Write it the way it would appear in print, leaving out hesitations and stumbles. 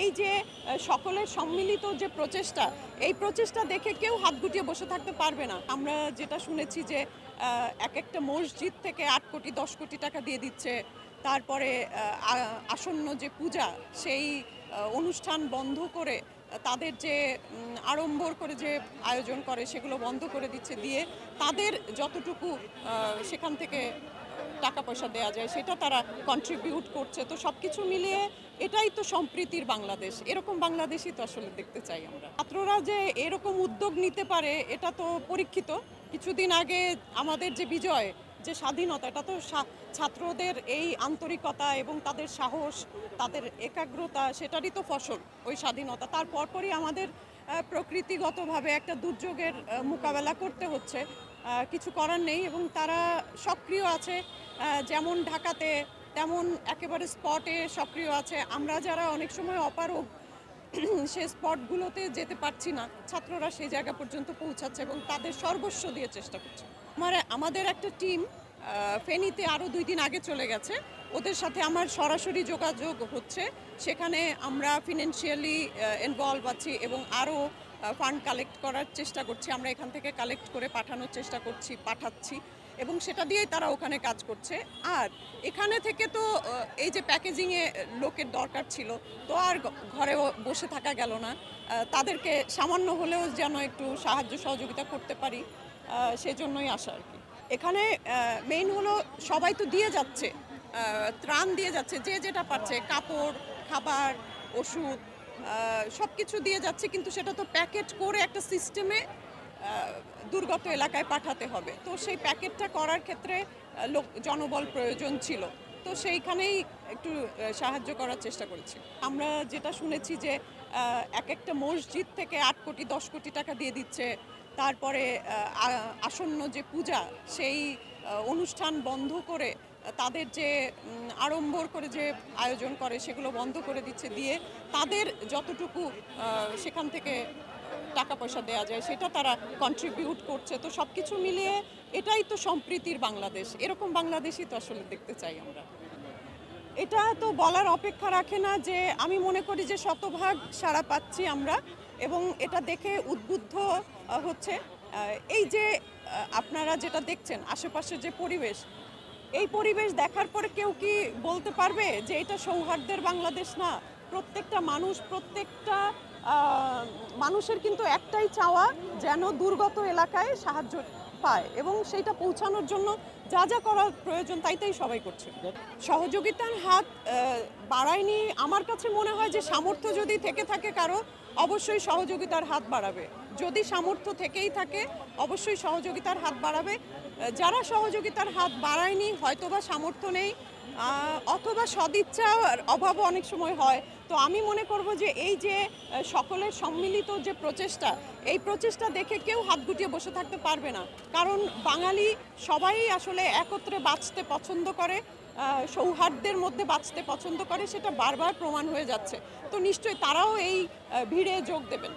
এই যে সকলের সম্মিলিত যে প্রচেষ্টা, এই প্রচেষ্টা দেখে কেউ হাত গুটিয়ে বসে থাকতে পারবে না। আমরা যেটা শুনেছি যে এক একটা মসজিদ থেকে ৮ কোটি ১০ কোটি টাকা দিয়ে দিচ্ছে। তারপরে আসন্ন যে পূজা, সেই অনুষ্ঠান বন্ধ করে তাদের যে আড়ম্বর করে যে আয়োজন করে সেগুলো বন্ধ করে দিচ্ছে, দিয়ে তাদের যতটুকু সেখান থেকে টাকা পয়সা দেওয়া যায় সেটা তারা কন্ট্রিবিউট করছে। তো সব কিছু মিলিয়ে এটাই তো সম্প্রীতির বাংলাদেশ। এরকম বাংলাদেশই তো আসলে দেখতে চাই আমরা। ছাত্ররা যে এরকম উদ্যোগ নিতে পারে এটা তো পরীক্ষিত। কিছুদিন আগে আমাদের যে বিজয়, যে স্বাধীনতা, এটা তো ছাত্রদের এই আন্তরিকতা এবং তাদের সাহস, তাদের একাগ্রতা, সেটারই তো ফসল ওই স্বাধীনতা। তার পরপরই আমাদের প্রকৃতিগতভাবে একটা দুর্যোগের মোকাবেলা করতে হচ্ছে। কিছু করার নেই এবং তারা সক্রিয় আছে, যেমন ঢাকাতে তেমন একেবারে স্পটে সক্রিয় আছে। আমরা যারা অনেক সময় অপারগ, সে স্পটগুলোতে যেতে পারছি না, ছাত্ররা সেই জায়গা পর্যন্ত পৌঁছাচ্ছে এবং তাদের সর্বস্ব দিয়ে চেষ্টা করছে। আমাদের একটা টিম ফেনীতে আরও 2 দিন আগে চলে গেছে, ওদের সাথে আমার সরাসরি যোগাযোগ হচ্ছে। সেখানে আমরা ফিনান্সিয়ালি ইনভলভ আছি এবং আরও ফান্ড কালেক্ট করার চেষ্টা করছি। আমরা এখান থেকে কালেক্ট করে পাঠানোর চেষ্টা করছি, পাঠাচ্ছি এবং সেটা দিয়েই তারা ওখানে কাজ করছে। আর এখানে থেকে তো এই যে প্যাকেজিংয়ে লোকের দরকার ছিল, তো আর ঘরে বসে থাকা গেল না। তাদেরকে সামান্য হলেও যেন একটু সাহায্য সহযোগিতা করতে পারি, সেজন্যই আসা আর কি। এখানে মেইন হলো সবাই তো দিয়ে যাচ্ছে, ত্রাণ দিয়ে যাচ্ছে, যে যেটা পাচ্ছে, কাপড়, খাবার, ওষুধ, সব কিছু দিয়ে যাচ্ছে, কিন্তু সেটা তো প্যাকেট করে একটা সিস্টেমে দুর্গত এলাকায় পাঠাতে হবে। তো সেই প্যাকেটটা করার ক্ষেত্রে জনবল প্রয়োজন ছিল, তো সেইখানেই একটু সাহায্য করার চেষ্টা করেছি। আমরা যেটা শুনেছি যে এক একটা মসজিদ থেকে ৮ কোটি ১০ কোটি টাকা দিয়ে দিচ্ছে। তারপরে আসন্ন যে পূজা, সেই অনুষ্ঠান বন্ধ করে তাদের যে আড়ম্বর করে যে আয়োজন করে সেগুলো বন্ধ করে দিচ্ছে, দিয়ে তাদের যতটুকু সেখান থেকে টাকা পয়সা দেওয়া যায় সেটা তারা কন্ট্রিবিউট করছে। তো সব কিছু মিলিয়ে এটাই তো সম্প্রীতির বাংলাদেশ। এরকম বাংলাদেশই তো আসলে দেখতে চাই আমরা। এটা তো বলার অপেক্ষা রাখে না, যে আমি মনে করি যে শতভাগ সাড়া পাচ্ছি আমরা এবং এটা দেখে উদ্বুদ্ধ হচ্ছে। এই যে আপনারা যেটা দেখছেন আশেপাশে যে পরিবেশ, এই পরিবেশ দেখার পরে কেউ কি বলতে পারবে যে এটা সৌহার্দ্যের বাংলাদেশ না? প্রত্যেকটা মানুষ, প্রত্যেকটা মানুষের কিন্তু একটাই চাওয়া, যেন দুর্গত এলাকায় সাহায্য পায় এবং সেইটা পৌঁছানোর জন্য যা যা করার প্রয়োজন তাই সবাই করছে। সহযোগিতার হাত বাড়ায়নি। আমার কাছে মনে হয় যে সামর্থ্য যদি থেকে থাকে কারো, অবশ্যই সহযোগিতার হাত বাড়াবে। যদি সামর্থ্য থেকেই থাকে অবশ্যই সহযোগিতার হাত বাড়াবে। যারা সহযোগিতার হাত বাড়ায়নি, হয়তোবা সামর্থ্য নেই, অথবা সদিচ্ছার অভাবও অনেক সময় হয়। তো আমি মনে করব যে এই যে সকলের সম্মিলিত যে প্রচেষ্টা, এই প্রচেষ্টা দেখে কেউ হাত গুটিয়ে বসে থাকতে পারবে না। কারণ বাঙালি সবাই আসলে একত্রে বাঁচতে পছন্দ করে, সৌহার্দ্যের মধ্যে বাঁচতে পছন্দ করে, সেটা বারবার প্রমাণ হয়ে যাচ্ছে। তো নিশ্চয়ই তারাও এই ভিড়ে যোগ দেবেন।